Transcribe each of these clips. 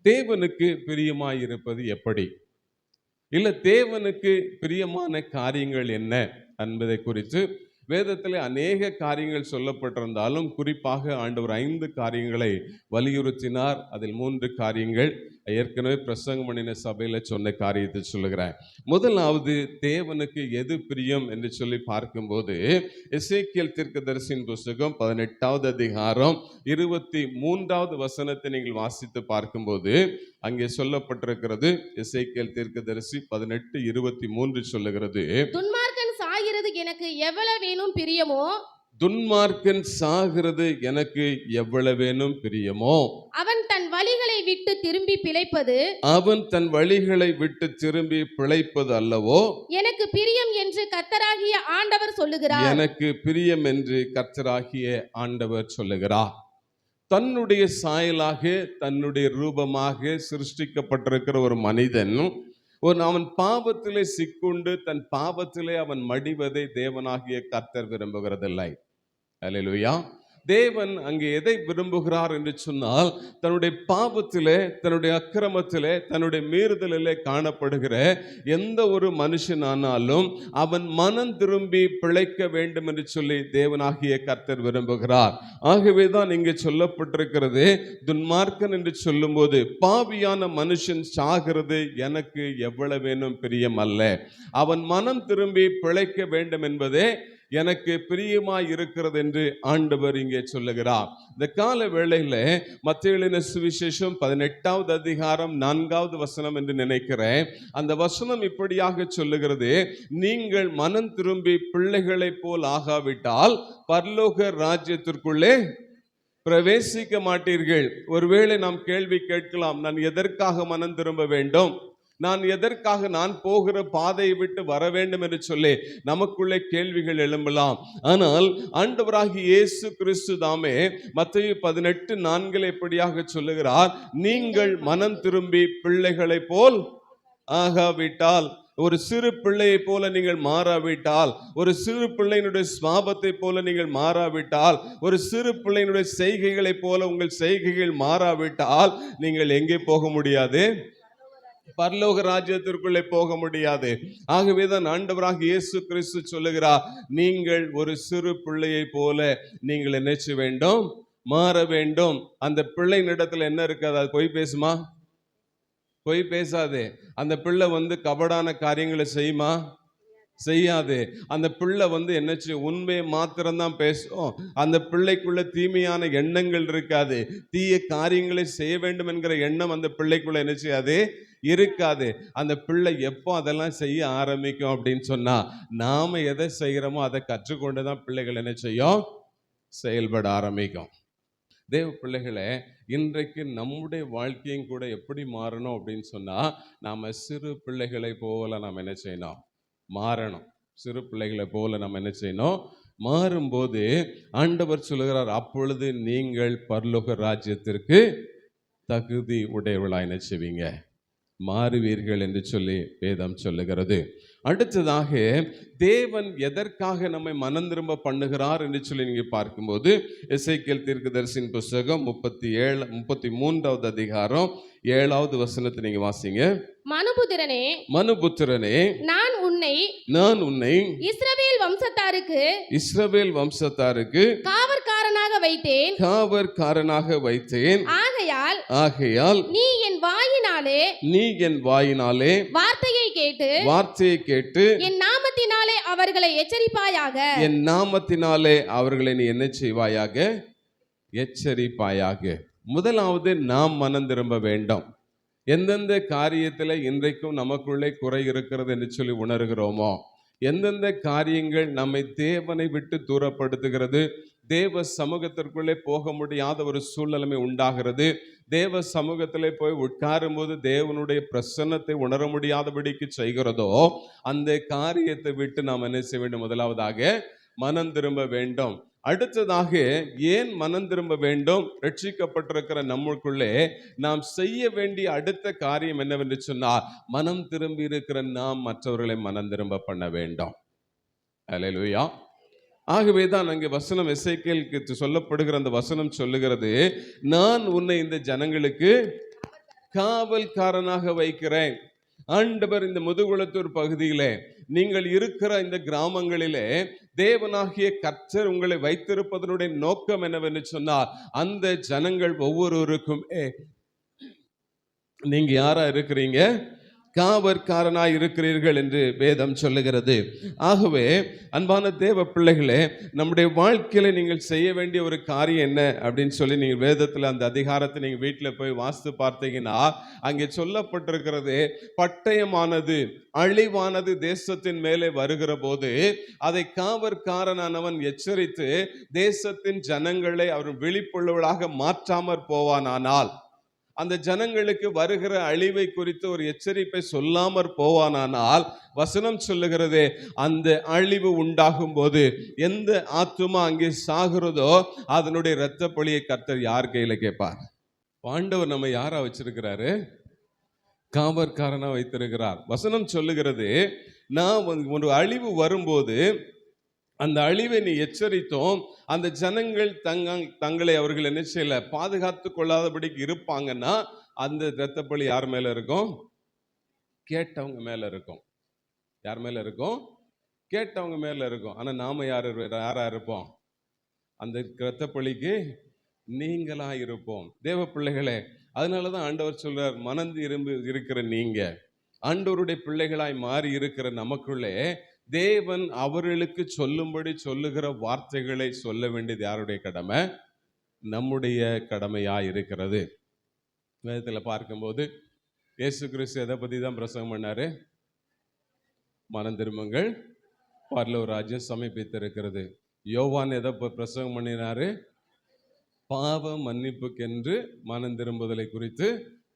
தேவனுக்கு பிரியமாயிருப்பது எப்படி, இல்ல தேவனுக்கு பிரியமான காரியங்கள் என்ன என்பதை குறித்து வேதத்திலே அநேக காரியங்கள் சொல்லப்பட்டிருந்தாலும் குறிப்பாக ஆண்டவர் 5 காரியங்களை வலியுறுத்தினார். அதில் 3 காரியங்கள் ஏற்கனவே பிரசங்கம் பண்ணின சபையில சொன்ன காரியத்தை சொல்லுகிறேன். முதலாவது, தேவனுக்கு எது பிரியம் என்று சொல்லி பார்க்கும்போது எசேக்கியேல் தீர்க்கதரிசியின் புஸ்தகம் 18வது அதிகாரம் 23வது வசனத்தை நீங்கள் வாசித்து பார்க்கும்போது அங்கே சொல்லப்பட்டிருக்கிறது. எசேக்கியேல் தீர்க்கதரிசி 18:23 சொல்லுகிறது, துன்மார்க்கன் சாகிறது எனக்கு எவ்வளவேனும் பிரியமோ, துன்மார்க்கன் சாகிறது எனக்கு எவ்வளவேனும் பிரியமோ, அவன் தன் வழிகளை விட்டு திரும்பி பிழைப்பது, அவன் தன் வழிகளை விட்டு திரும்பி பிழைப்பது அல்லவோ எனக்கு பிரியம் என்று கர்த்தராகிய ஆண்டவர் சொல்லுகிறார். எனக்கு பிரியம் என்று கர்த்தராகிய ஆண்டவர் சொல்லுகிறார். தன்னுடைய சாயலாக தன்னுடைய ரூபமாக சிருஷ்டிக்கப்பட்டிருக்கிற ஒரு மனிதன் அவன் பாவத்திலே சிக்குண்டு தன் பாவத்திலே அவன் மடிவதை தேவனாகிய கர்த்தர் விரும்புகிறதில்லை. அல்லேலூயா. தேவன் அங்கே எதை விரும்புகிறார் என்று சொன்னால், தன்னுடைய பாவத்திலே, தன்னுடைய அக்கிரமத்திலே, தன்னுடைய மீறுதலிலே காணப்படுகிற எந்த ஒரு மனுஷனானாலும் அவன் மனம் திரும்பி பிழைக்க வேண்டும் என்று சொல்லி தேவனாகிய கர்த்தர் விரும்புகிறார். ஆகவேதான் இங்கே சொல்லப்பட்டிருக்கிறது, துன்மார்க்கன் என்று சொல்லும்போது பாவியான மனுஷன் சாகிறது எனக்கு எவ்வளவேனும் பிரியம் அல்ல, அவன் மனம் திரும்பி பிழைக்க வேண்டும் என்பதே எனக்கு பிரியமாய் இருக்கிறது என்று ஆண்டவர் இங்கே சொல்லுகிறார். இந்த கால வேளையில மத்தேயு எழுதின சுவிசேஷம் 18வது அதிகாரம் 4வது வசனம் என்று நினைக்கிறேன். அந்த வசனம் இப்படியாக சொல்லுகிறது, நீங்கள் மனம் திரும்பி பிள்ளைகளைப் போல் ஆகாவிட்டால் பரலோக ராஜ்யத்திற்குள்ளே பிரவேசிக்க மாட்டீர்கள். ஒருவேளை நாம் கேள்வி கேட்கலாம், நான் எதற்காக மனம் திரும்ப வேண்டும், நான் எதற்காக நான் போகிற பாதையை விட்டு வர வேண்டும் என்று சொல்லி நமக்குள்ளே கேள்விகள் எழும்பலாம். ஆனால் ஆண்டவராகிய இயேசு கிறிஸ்து தாமே மத்தேயு 18:4 எப்படியாக சொல்லுகிறார், நீங்கள் மனம் திரும்பி பிள்ளைகளை போல் ஆகாவிட்டால், ஒரு சிறு பிள்ளையை போல நீங்கள் மாறாவிட்டால், ஒரு சிறு பிள்ளையினுடைய சுபாவத்தை போல நீங்கள் மாறாவிட்டால், ஒரு சிறு பிள்ளையினுடைய செய்கைகளை போல உங்கள் செய்கைகள் மாறாவிட்டால் நீங்கள் எங்கே போக முடியாது, பரலோக ராஜ்யத்திற்குள்ளே போக முடியாது. ஆகவேதான் ஆண்டவராகிய இயேசு கிறிஸ்து சொல்லுகிறார், நீங்கள் ஒரு சிறு பிள்ளையை போல நீங்கள் என்ன செய்ய வேண்டும், மாற வேண்டும். அந்த பிள்ளையினிடத்துல என்ன இருக்காது, அது பொய் பேசுமா? பொய் பேசாது. அந்த பிள்ளை கபடான காரியங்களை செய்யுமா? செய்யாது. அந்த பிள்ளை என்ன செய்யும், உண்மையை மாத்திரம்தான் பேசும். அந்த பிள்ளைக்குள்ள தீமையான எண்ணங்கள் இருக்காது. தீய காரியங்களை செய்ய வேண்டும் என்கிற எண்ணம் அந்த பிள்ளைக்குள்ள என்ன செய்யாது, இருக்காது. அந்த பிள்ளை எப்போ அதெல்லாம் செய்ய ஆரம்பிக்கும் அப்படின்னு சொன்னா, நாம எதை செய்கிறோமோ அதை கற்றுக்கொண்டுதான் பிள்ளைகள் என்ன செய்யும், செயல்பட ஆரம்பிக்கும். தேவ பிள்ளைகளே, இன்றைக்கு நம்முடைய வாழ்க்கையும் கூட எப்படி மாறணும் அப்படின்னு சொன்னா, நாம சிறு பிள்ளைகளை போல நாம் என்ன செய்யணும், மாறணும். சிறு பிள்ளைகளை போல நம்ம என்ன செய்யணும், மாறும்போது ஆண்டவர் சொல்லுகிறார், அப்பொழுது நீங்கள் பரலோக ராஜ்யத்திற்கு தகுதி உடையவளாய் என்ன செய்வீங்க, மாறுவீர்கள் என்று சொல்லி வேதம் சொல்லுகிறது. அடுத்ததாக, தேவன் எதற்காக நம்மை மனம் திரும்ப பண்ணுகிறார் என்று சொல்லி நீங்க பார்க்கும்போது எசேக்கியேல் தீர்க்கதரிசியின் புஸ்தகம் 33வது அதிகாரம் 7வது வசனத்தை நீங்க வாசிங்க. மனுபுத்திரனே, மனுபுத்திரனே, நான் உன்னை இஸ்ரவேல் வம்சத்தாருக்கு காவற்காரனாக வைத்தேன். ஆகையால் நீ என் வாயினாலே வார்த்தையை கேட்டு என் நாமத்தினாலே அவர்களை நீ என்ன செய்வாயாக, எச்சரிப்பாயாக. முதலாவது, நாம் மனம் திரும்ப வேண்டும். எந்தெந்த காரியத்தில் இன்றைக்கும் நமக்குள்ளே குறை இருக்கிறது என்று சொல்லி உணர்கிறோமோ, எந்தெந்த காரியங்கள் நம்மை தேவனை விட்டு தூரப்படுத்துகிறது, தேவ சமூகத்திற்குள்ளே போக முடியாத ஒரு சூழ்நிலைமை உண்டாகிறது, தேவ சமூகத்திலே போய் உட்காரும் போது தேவனுடைய பிரசன்னத்தை உணர முடியாதபடிக்கு செய்கிறதோ, அந்த காரியத்தை விட்டு நாம் என்ன செய்ய வேண்டும், முதலாவதாக மனம் திரும்ப வேண்டும். அடுத்ததாக, ஏன் மனம் திரும்ப வேண்டும், ரட்சிக்கப்பட்டிருக்கிற நம்மளுக்குள்ளே நாம் செய்ய வேண்டிய அடுத்த காரியம் என்னவென்று சொன்னால், மனம் திரும்பி இருக்கிற நாம் மற்றவர்களை மனம் திரும்ப பண்ண வேண்டும். அல்லேலூயா. ஆகவேதான் அங்கே வசனம் எசேக்கியேலுக்கு சொல்லப்படுகிற அந்த வசனம் சொல்லுகிறது, நான் உன்னை இந்த ஜனங்களுக்கு காவல்காரனாக வைக்கிறேன். ஆண்டவர் இந்த முதுகுளத்தூர் பகுதியிலே, நீங்கள் இருக்கிற இந்த கிராமங்களிலே தேவனாகிய கர்த்தர் உங்களை வைத்திருப்பதனுடைய நோக்கம் என்னவென்று சொன்னால், அந்த ஜனங்கள் ஒவ்வொருவருக்கும் நீங்க யாரா இருக்கிறீங்க? காவற்காரனாய் இருக்கிறீர்கள் என்று வேதம் சொல்லுகிறது. ஆகவே அன்பான தேவ பிள்ளைகளே, நம்முடைய வாழ்க்கையில நீங்கள் செய்ய வேண்டிய ஒரு காரியம் என்ன அப்படின்னு சொல்லி நீங்க வேதத்துல அந்த அதிகாரத்தை நீங்க வீட்டில் போய் வாசித்து பார்த்தீங்கன்னா, அங்கே சொல்லப்பட்டிருக்கிறது, பட்டயமானது அழிவானது தேசத்தின் மேலே வருகிற போது அதை காவற்காரனானவன் எச்சரித்து தேசத்தின் ஜனங்களை அவர் விழிப்புள்ளவர்களாக மாற்றாமற் போவானானால், அந்த ஜனங்களுக்கு வருகிற அழிவை குறித்து ஒரு எச்சரிப்பை சொல்லாமற் போவானானால், வசனம் சொல்லுகிறதே, அந்த அழிவு உண்டாகும் போது எந்த ஆத்துமா அங்கே சாகிறதோ அதனுடைய இரத்த பழியை கர்த்தர் யார் கையில கேட்பார்? ஆண்டவர் நம்ம யாரா வச்சிருக்கிறாரு? காவற்காரனா வைத்திருக்கிறார். வசனம் சொல்லுகிறது, நான் ஒரு அழிவு வரும்போது அந்த அழிவை நீ எச்சரித்தோம், அந்த ஜனங்கள் தங்களை அவர்கள் என்ன செய்யல, பாதுகாத்து கொள்ளாதபடிக்கு இருப்பாங்கன்னா, அந்த இரத்தப்பழி யார் மேல இருக்கும்? கேட்டவங்க மேல இருக்கும். யார் மேல இருக்கும்? கேட்டவங்க மேல இருக்கும். ஆனா நாம யாரா இருப்போம்? அந்த இரத்தப்பழிக்கு நீங்களா இருப்போம். தேவ பிள்ளைகளே, அதனாலதான் ஆண்டவர் சொல்றார், மனம் திரும்பி இருக்கிற நீங்க, ஆண்டவருடைய பிள்ளைகளாய் மாறி இருக்கிற நமக்குள்ளே தேவன் அவர்களுக்கு சொல்லும்படி சொல்லுகிற வார்த்தைகளை சொல்ல வேண்டியது யாருடைய கடமை? நம்முடைய கடமையா இருக்கிறது. வேதத்தில் பார்க்கும்போது இயேசு கிறிஸ்து எதை பத்தி தான் பிரசங்கம் பண்ணாரு? மனம் திரும்புங்கள், பரலோக ராஜ்யம் சமீபித்திருக்கிறது. யோவான் எதை பிரசங்கம் பண்ணினாரு? பாவ மன்னிப்புக்கென்று மனம் திரும்புதலை குறித்து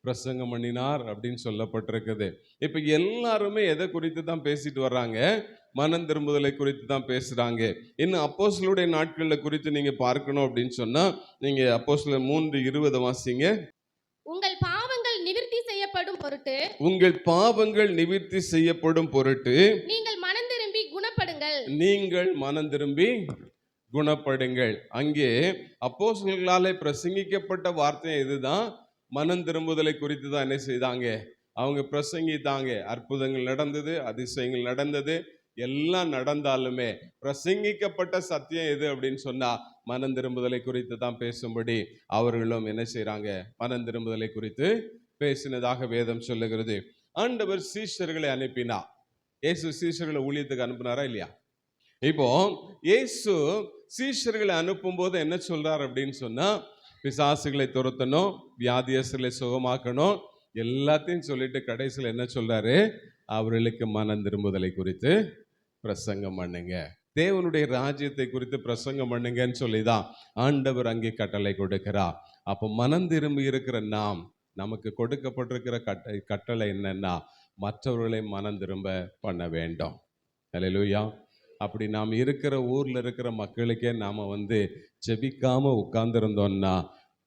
பிரசங்கம் பண்ணினார் அப்படின்னு சொல்லப்பட்டிருக்குது. இப்ப எல்லாருமே எதை குறித்து தான் பேசிட்டு வர்றாங்க? மனம் திரும்புதலை குறித்து தான் பேசுறாங்க. இன்னும் அப்போஸ்தலருடைய நாட்களில் குறித்து நீங்க பார்க்கணும் அப்படின்னு சொன்னா, நீங்க அப்போஸ்தலர் 3:20 வாசிங்க. உங்கள் பாவங்கள் நிவிர்த்தி செய்யப்படும் பொருட்டு, உங்கள் பாவங்கள் நிவிர்த்தி செய்யப்படும் பொருட்டு நீங்கள் மனம் திரும்பி குணப்படுங்கள். நீங்கள் மனம் திரும்பி குணப்படுங்கள். அங்கே அப்போஸ்தலர்களாலே பிரசங்கிக்கப்பட்ட வார்த்தை இதுதான். மனம் திரும்புதலை குறித்து தான் என்ன செய்தாங்க? அவங்க பிரசங்கித்தாங்க. அற்புதங்கள் நடந்தது, அதிசயங்கள் நடந்தது, எல்லாம் நடந்தாலுமே பிரசங்கிக்கப்பட்ட சத்தியம் எது அப்படின்னு சொன்னா, மனம் திரும்புதலை குறித்து தான் பேசும்படி அவர்களும் என்ன செய்யறாங்க? மனம் திரும்புதலை குறித்து பேசினதாக வேதம் சொல்லுகிறது. ஆண்டவர் சீஷர்களை அனுப்பினா. இயேசு சீஷர்களை ஊழியத்துக்கு அனுப்பினாரா இல்லையா? இப்போ இயேசு சீஷர்களை அனுப்பும் போது என்ன சொல்றார் அப்படின்னு சொன்னா, பிசாசுகளை துரத்தணும், வியாதியஸ்தர்களை சுகமாக்கணும், எல்லாத்தையும் சொல்லிட்டு கடைசியில் என்ன சொல்றாரு? அவர்களுக்கு மனம் திரும்புதலை குறித்து பிரசங்கம் பண்ணுங்க, தேவனுடைய ராஜ்யத்தை குறித்து பிரசங்கம் பண்ணுங்கன்னு சொல்லிதான் ஆண்டவர் அங்கே கட்டளை கொடுக்கிறார். அப்போ மனம் திரும்பி இருக்கிற நாம், நமக்கு கொடுக்கப்பட்டிருக்கிற கட்டளை என்னன்னா, மற்றவர்களை மனம் திரும்ப பண்ண வேண்டும். அல்லேலூயா. அப்படி நாம் இருக்கிற ஊர்ல இருக்கிற மக்களுக்கே நாம ஜெபிக்காம உட்கார்ந்துருந்தோம்னா,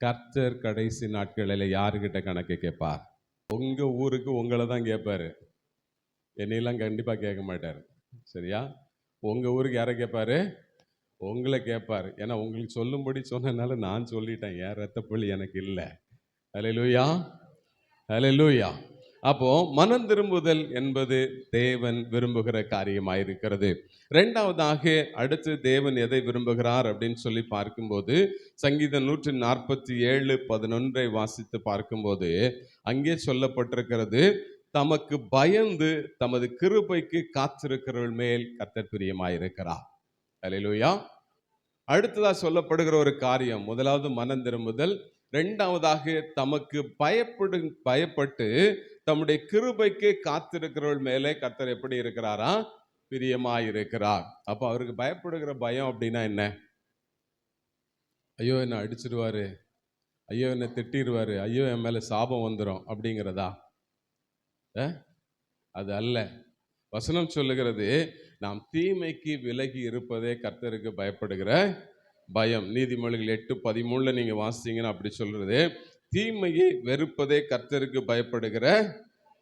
கர்த்தர் கடைசி நாட்களில் யாருக்கிட்ட கணக்கு கேட்பார்? உங்க ஊருக்கு உங்களை தான் கேட்பாரு, என்னையெல்லாம் கண்டிப்பா கேட்க மாட்டார். சரியா? உங்க ஊருக்கு யாரை கேட்பாரு? உங்களை கேட்பாரு. ஏன்னா உங்களுக்கு சொல்லும்படி சொன்னதுனால நான் சொல்லிட்டேன், என் ரத்தப்பள்ளி எனக்கு இல்லை. அல்லேலூயா, அல்லேலூயா. அப்போ மனம் திரும்புதல் என்பது தேவன் விரும்புகிற காரியமாயிருக்கிறது. இரண்டாவதாக அடுத்து தேவன் எதை விரும்புகிறார் அப்படின்னு சொல்லி பார்க்கும்போது, சங்கீதம் 147:11 வாசித்து பார்க்கும்போது அங்கே சொல்லப்பட்டிருக்கிறது, தமக்கு பயந்து தமது கிருபைக்கு காத்திருக்கிறவர்கள் மேல் கர்த்தர் பிரியமாயிருக்கிறார். அல்லேலூயா. அடுத்ததா சொல்லப்படுகிற ஒரு காரியம், முதலாவது மனம் திரும்புதல், இரண்டாவதாக தமக்கு பயப்பட்டு தம்முடைய கிருபைக்கு காத்திருக்கிறவர்கள் மேலே கர்த்தர் எப்படி இருக்கிறாரா? பிரியமாயிருக்கிறார். அப்ப அவருக்கு பயப்படுகிற பயம் அப்படின்னா என்ன? ஐயோ என்ன அடிச்சிருவாரு, ஐயோ என்ன திட்டிடுவாரு, ஐயோ என் மேல சாபம் வந்துடும் அப்படிங்கிறதா? அது அல்ல. வசனம் சொல்லுகிறது, நாம் தீமைக்கு விலகி இருப்பதே கர்த்தருக்கு பயப்படுகிற பயம். நீதிமொழிகள் 8:13 நீங்க வாசிச்சீங்கன்னா அப்படி சொல்றது, தீமையை வெறுப்பதே கர்த்தருக்கு பயப்படுகிற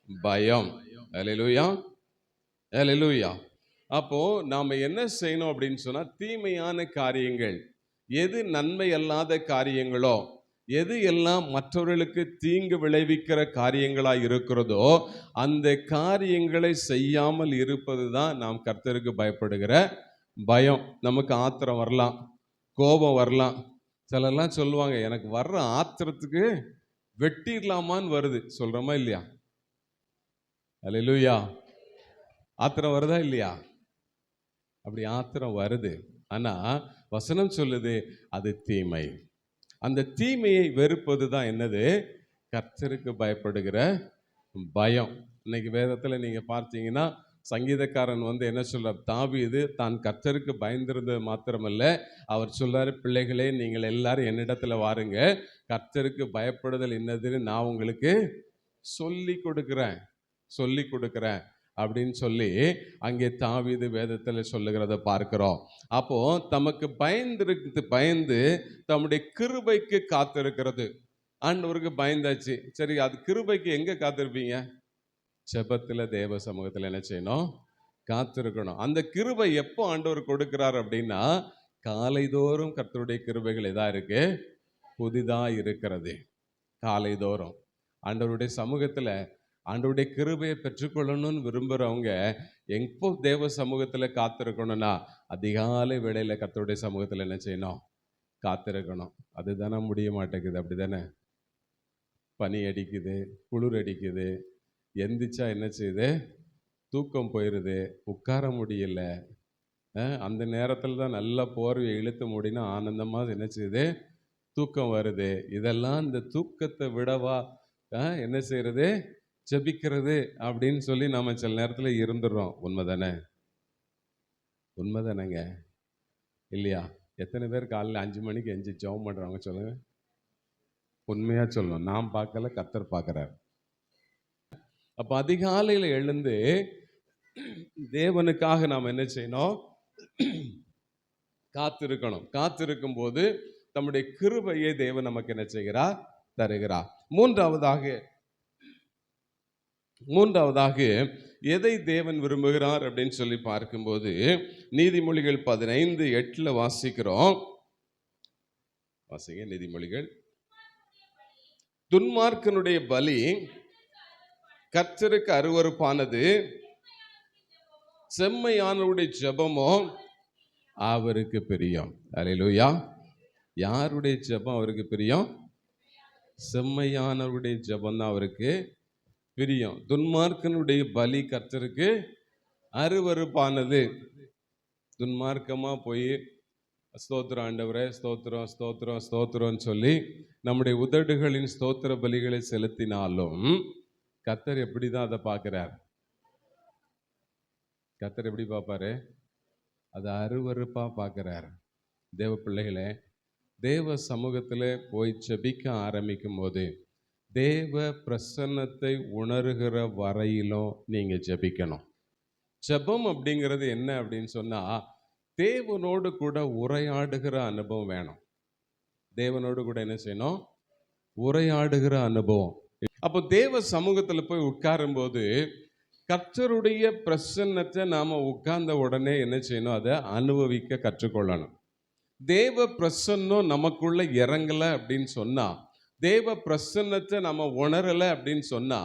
பயம். அல்லேலூயா, அல்லேலூயா. அப்போ நாம என்ன செய்யணும் அப்படின்னு சொன்னா, தீமையான காரியங்கள், எது நன்மை அல்லாத காரியங்களோ, எது எல்லாம் மற்றவர்களுக்கு தீங்கு விளைவிக்கிற காரியங்களாய் இருக்கிறதோ அந்த காரியங்களை செய்யாமல் இருப்பது தான் நாம் கர்த்தருக்கு பயப்படுகிற பயம். நமக்கு ஆத்திரம் வரலாம், கோபம் வரலாம். சிலர்லாம் சொல்லுவாங்க, எனக்கு வர்ற ஆத்திரத்துக்கு வெட்டிடலாமான்னு வருது. சொல்றோமா இல்லையா? அல்லேலூயா. ஆத்திரம் வருதா இல்லையா? அப்படி ஆத்திரம் வருது. ஆனா வசனம் சொல்லுது அது தீமை. அந்த தீமையை வெறுப்பது தான் என்னது? கர்த்தருக்கு பயப்படுகிற பயம். இன்னைக்கு வேதத்துல நீங்க பார்த்தீங்கன்னா சங்கீதக்காரன் என்ன சொல்றார்? தாவீது தான் கர்த்தருக்கு பயந்திருந்தது மாத்திரமல்ல, அவர் சொல்றாரு, பிள்ளைகளே நீங்கள் எல்லாரும் என்னிடத்துல வாருங்க, கர்த்தருக்கு பயப்படுதல் என்னதுன்னு நான் உங்களுக்கு சொல்லி கொடுக்கிறேன் அப்படின்னு சொல்லி அங்கே தாவீது வேதத்துல சொல்லுகிறத பார்க்கிறோம். அப்போ தமக்கு பயந்து தம்முடைய கிருபைக்கு காத்திருக்கிறது. ஆண்டவருக்கு பயந்தாச்சு, சரி, அது கிருபைக்கு எங்க காத்திருப்பீங்க? ஜெபத்துல, தேவ சமூகத்துல என்ன செய்யணும்? காத்திருக்கணும். அந்த கிருபை எப்போ ஆண்டவர் கொடுக்கிறார் அப்படின்னா, காலைதோறும் கர்த்தருடைய கிருபைகள் எதா இருக்கு? புதிதா இருக்கிறது. காலைதோறும் ஆண்டவருடைய சமூகத்துல ஆண்டவருடைய கிருபையை பெற்றுக்கொள்ளணும்னு விரும்புறவங்க எப்போ தேவ சமூகத்துல காத்திருக்கணும்னா, அதிகாலை வேளையில கர்த்தருடைய சமூகத்துல என்ன செய்யணும்? காத்திருக்கணும். அதுதானே முடிய மாட்டேங்குது. அப்படிதானே? பனி அடிக்குது, குளிர் அடிக்குது, எந்திரிச்சா என்ன செய்யுது? தூக்கம் போயிடுது, உட்கார முடியல. அந்த நேரத்தில் தான் நல்லா போர்வையை இழுத்து மூடினா ஆனந்தமாக என்ன செய்யுது? தூக்கம் வருது. இதெல்லாம் இந்த தூக்கத்தை விடவா என்ன செய்யறது? ஜெபிக்கிறது அப்படின்னு சொல்லி நம்ம சில நேரத்தில் இருந்துடுறோம். உண்மைதானேங்க இல்லையா? எத்தனை பேர் காலையில் 5 மணிக்கு எஞ்சி ஜெபம் பண்ணுறாங்க சொல்லுங்க? உண்மையா சொல்லணும். நான் பார்க்கல, கர்த்தர் பார்க்குறார். அப்போ அதிகாலையில் எழுந்து தேவனுக்காக நாம் என்ன செய்யணும்? காத்திருக்கணும். காத்திருக்கும் போது தம்முடைய கிருபையை தேவன் நமக்கு என்ன செய்கிறார்? தருகிறார். மூன்றாவதாக எதை தேவன் விரும்புகிறார் அப்படின்னு சொல்லி பார்க்கும்போது, நீதிமொழிகள் 15:8 வாசிக்கிறோம். வாசிங்க நீதிமொழிகள். துன்மார்க்கனுடைய பலி கர்த்தருக்கு அருவருப்பானது, செம்மையானவருடைய ஜெபமோ அவருக்கு பிரியம். அல்லேலூயா. யாருடைய ஜெபம் அவருக்கு பிரியம்? செம்மையானவருடைய ஜெபம் தான் அவருக்கு பிரியம். துன்மார்க்கனுடைய பலி கர்த்தருக்கு அருவருப்பானது. துன்மார்க்கமா போய் ஸ்தோத்திரம் ஆண்டவரே, ஸ்தோத்திரம் ஸ்தோத்திரம் ஸ்தோத்திரம்னு சொல்லி நம்முடைய உதடுகளின் ஸ்தோத்திர பலிகளை செலுத்தினாலும் கர்த்தர் எப்படி தான் அதை பார்க்கிறார்? கர்த்தர் எப்படி பார்ப்பாரு? அதை அருவருப்பா பார்க்கிறார். தேவ பிள்ளைகளே, தேவ சமூகத்தில் போய் ஜெபிக்க ஆரம்பிக்கும் போது தேவ பிரசன்னத்தை உணர்கிற வரையிலும் நீங்க ஜெபிக்கணும். ஜெபம் அப்படிங்கிறது என்ன அப்படின்னு சொன்னா, தேவனோடு கூட உரையாடுகிற அனுபவம் வேணும். தேவனோடு கூட என்ன செய்யணும்? உரையாடுகிற அனுபவம். அப்போ தேவ சமூகத்துல போய் உட்காரும் போது கர்த்தருடைய பிரசன்னத்தை நாம உட்கார்ந்த உடனே என்ன செய்யணும்? அதை அனுபவிக்க கற்றுக்கொள்ளணும். தேவ பிரசன்னம் நமக்குள்ள இறங்கல அப்படின்னு சொன்னா, தேவ பிரசன்னத்தை நம்ம உணரலை அப்படின்னு சொன்னா,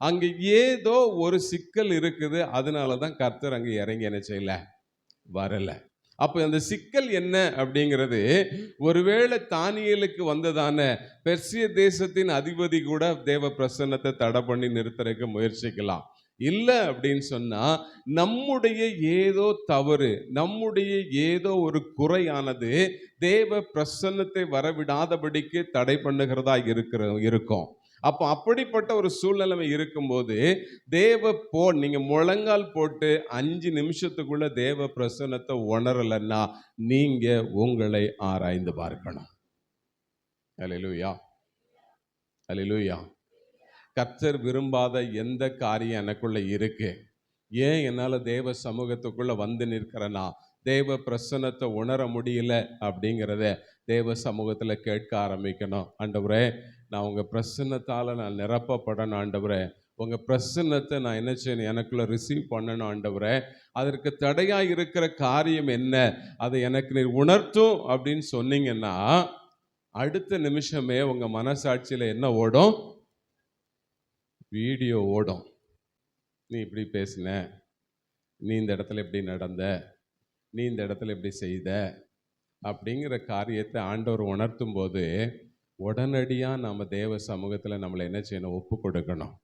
அங்க ஏதோ ஒரு சிக்கல் இருக்குது. அதனாலதான் கர்த்தர் அங்க இறங்கி என்ன செய்யல? வரல. அப்ப அந்த சிக்கல் என்ன அப்படிங்கிறது, ஒருவேளை தானியேலுக்கு வந்ததான பெர்சிய தேசத்தின் அதிபதி கூட தேவ பிரசன்னத்தை தடை பண்ணி நிறுத்தறதுக்கு முயற்சிக்கலாம். இல்லை அப்படின்னு சொன்னா, நம்முடைய ஏதோ தவறு, நம்முடைய ஏதோ ஒரு குறையானது தேவ பிரசன்னத்தை வரவிடாதபடிக்கு தடை பண்ணுகிறதா இருக்கும். அப்போ அப்படிப்பட்ட ஒரு சூழ்நிலைமை இருக்கும்போது நீங்க முழங்கால் போட்டு 5 நிமிஷத்துக்குள்ள தேவ பிரசன்னத்தை உணரலன்னா நீங்க உங்களை ஆராய்ந்து பார்க்கணும். அல்லேலூயா, அல்லேலூயா. கர்த்தர் விரும்பாத எந்த காரியம் எனக்குள்ள இருக்கு? ஏன் என்னால் தேவ சமூகத்துக்குள்ள வந்து நிற்கிறேன்னா தேவ பிரசன்னத்தை உணர முடியல அப்படிங்கிறத தேவ சமூகத்தில் கேட்க ஆரம்பிக்கணும். ஆண்டவரே, நான் உங்கள் பிரசன்னத்தால் நான் நிரப்பப்படணும். ஆண்டவரே, உங்கள் பிரசன்னத்தை நான் என்ன செய்யணும்? எனக்குள்ள ரிசீவ் பண்ணணும். ஆண்டவரே, அதற்கு தடையாக இருக்கிற காரியம் என்ன? அதை எனக்கு நீர் உணர்த்தும் அப்படின்னு சொன்னீங்கன்னா அடுத்த நிமிஷமே உங்க மனசாட்சியில என்ன ஓடும்? வீடியோ ஓடும். நீ இப்படி பேசின, நீ இந்த இடத்துல இப்படி நடந்த, நீ இந்த இடத்துல இப்படி செய்த அப்படிங்கிற காரியத்தை ஆண்டவர் உணர்த்தும் போது உடனடியாக நம்ம தேவ சமூகத்தில் நம்மளை என்ன செய்யணும்? ஒப்பு கொடுக்கணும்.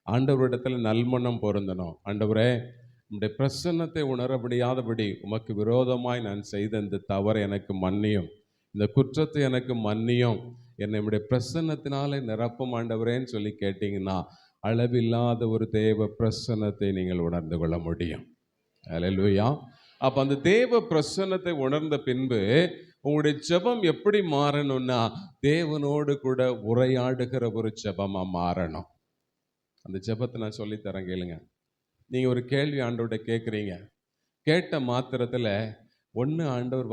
ஆண்டவரிடத்துல நல்மனம் பொருந்தணும். ஆண்டவரே, உம்முடைய பிரசன்னத்தை உணரப்படியாதபடி உமக்கு விரோதமாய் நான் செய்த இந்த தவறை எனக்கு மன்னியும், இந்த குற்றத்தை எனக்கு மன்னியும், என்னை உம்முடைய பிரசன்னத்தினாலே நிரப்பும் ஆண்டவரேன்னு சொல்லி கேட்டிங்கன்னா அளவில்லாத ஒரு தேவ பிரசன்னத்தை நீங்கள் உணர்ந்து கொள்ள முடியும். அல்லேலூயா. அப்போ அந்த தேவ பிரசன்னத்தை உணர்ந்த பின்பு உங்களுடைய ஜெபம் எப்படி மாறணும்னா தேவனோடு கூட உரையாடுகிற ஒரு ஜெபமா மாறணும். அந்த ஜெபத்தை நான் சொல்லித்தரேன், கேளுங்க. நீங்கள் ஒரு கேள்வி ஆண்டவர்கிட்ட கேட்குறீங்க. கேட்ட மாத்திரத்தில் ஒன்று ஆண்டவர்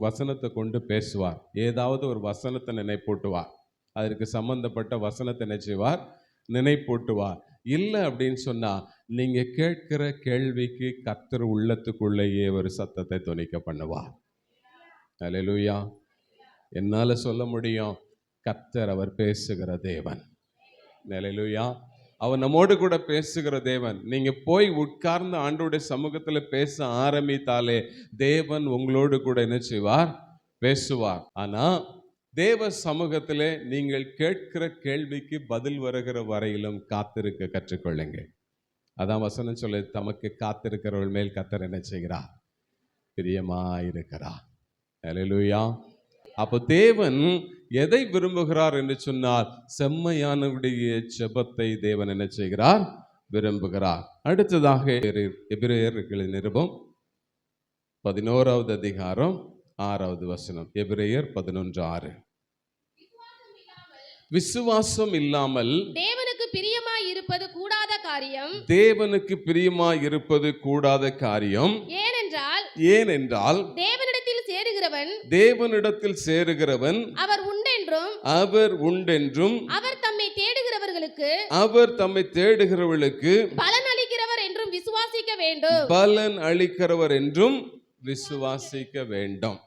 வசனத்தை கொண்டு பேசுவார். ஏதாவது ஒரு வசனத்தை நினைப்பூட்டுவார். அதற்கு சம்பந்தப்பட்ட வசனத்தை நினைச்சுவார், நினைப்பூட்டுவார். இல்லை அப்படின்னு சொன்னால் நீங்கள் கேட்கிற கேள்விக்கு கர்த்தர் உள்ளத்துக்குள்ளேயே ஒரு சத்தத்தை தொனிக்க பண்ணுவார். அல்லேலூயா. என்னால் சொல்ல முடியும், கர்த்தர் அவர் பேசுகிற தேவன். அல்லேலூயா. அவர் நம்மோடு கூட பேசுகிற தேவன். நீங்க போய் உட்கார்ந்து ஆண்டவருடைய சமூகத்தில் பேச ஆரம்பித்தாலே தேவன் உங்களோடு கூட என்ன செய்வார்? பேசுவார். ஆனா தேவ சமூகத்திலே நீங்கள் கேட்கிற கேள்விக்கு பதில் வருகிற வரையிலும் காத்திருக்க கற்றுக்கொள்ளுங்க. அதான் வசனம் சொல்லு, தமக்கு காத்திருக்கிறவர்கள் மேல் கர்த்தர் என்ன செய்கிறார்? பிரியமாயிருக்கிறார். அல்லேலூயா. அப்போ தேவன் எதை விரும்புகிறார் என்று சொன்னால் செம்மையானவருடைய ஜெபத்தை தேவன் என்ன செய்கிறார்? விரும்புகிறார். அடுத்ததாக எபிரேயர்களின் நிருபம் 11வது அதிகாரம் 6வது வசனம். எபிரேயர் 11:6. விசுவாசம் இல்லாமல் தேவனுக்கு பிரியமாய் இருப்பது கூடாத காரியம். தேவனுக்கு பிரியமாய் இருப்பது கூடாத காரியம். ஏனென்றால் தேவனிடத்தில் சேருகிறவன் அவர் உண்டென்றும் அவர் தம்மை தேடுகிறவர்களுக்கு பலன் அளிக்கிறவர் என்றும் விசுவாசிக்க வேண்டும். பலன் அளிக்கிறவர் என்றும் விசுவாசிக்க வேண்டும்.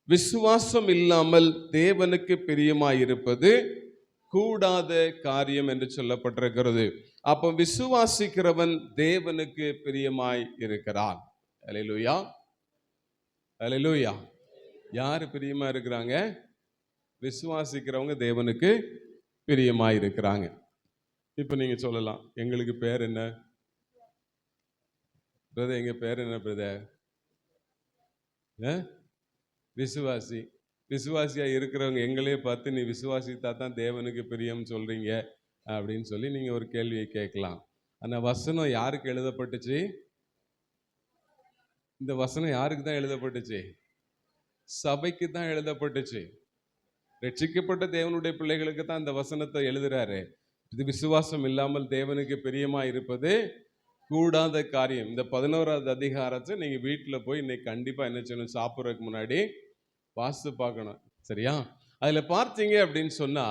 விசுவாசம் இல்லாமல் தேவனுக்கு பிரியமாயிருப்பது கூடாத காரியம் என்று சொல்லப்பட்டிருக்கிறது. அப்போ விசுவாசிக்கிறவன் தேவனுக்கு பிரியமாய் இருக்கிறான். அல்லேலூயா. அல்லேலூயா. யாரு பிரியமா இருக்கிறாங்க? விசுவாசிக்கிறவங்க தேவனுக்கு பிரியமாய் இருக்கிறாங்க. இப்போ நீங்க சொல்லலாம், எங்களுக்கு பேர் என்ன பிரதர்? எங்க பேர் என்ன பிரதர்? விசுவாசி. விசுவாசியா இருக்கிறவங்க எங்களே பார்த்து நீ விசுவாசித்தா தான் தேவனுக்கு பிரியம் சொல்றீங்க அப்படின்னு சொல்லி நீங்க ஒரு கேள்வியை கேட்கலாம். அந்த வசனம் யாருக்கு எழுதப்பட்டுச்சு? இந்த வசனம் யாருக்கு தான் எழுதப்பட்டுச்சு? சபைக்கு தான் எழுதப்பட்டுச்சு. ரட்சிக்கப்பட்ட தேவனுடைய பிள்ளைகளுக்கு தான் இந்த வசனத்தை எழுதுறாரு. இது விசுவாசம் இல்லாமல் தேவனுக்கு பிரியமா இருப்பது கூடாத காரியம். இந்த 11வது அதிகாரத்தை நீங்க வீட்டில் போய் இன்னைக்கு கண்டிப்பா என்ன செய்யணும்? சாப்பிட்றதுக்கு முன்னாடி வாசித்து பார்க்கணும். சரியா? அதுல பார்த்தீங்க அப்படின்னு சொன்னா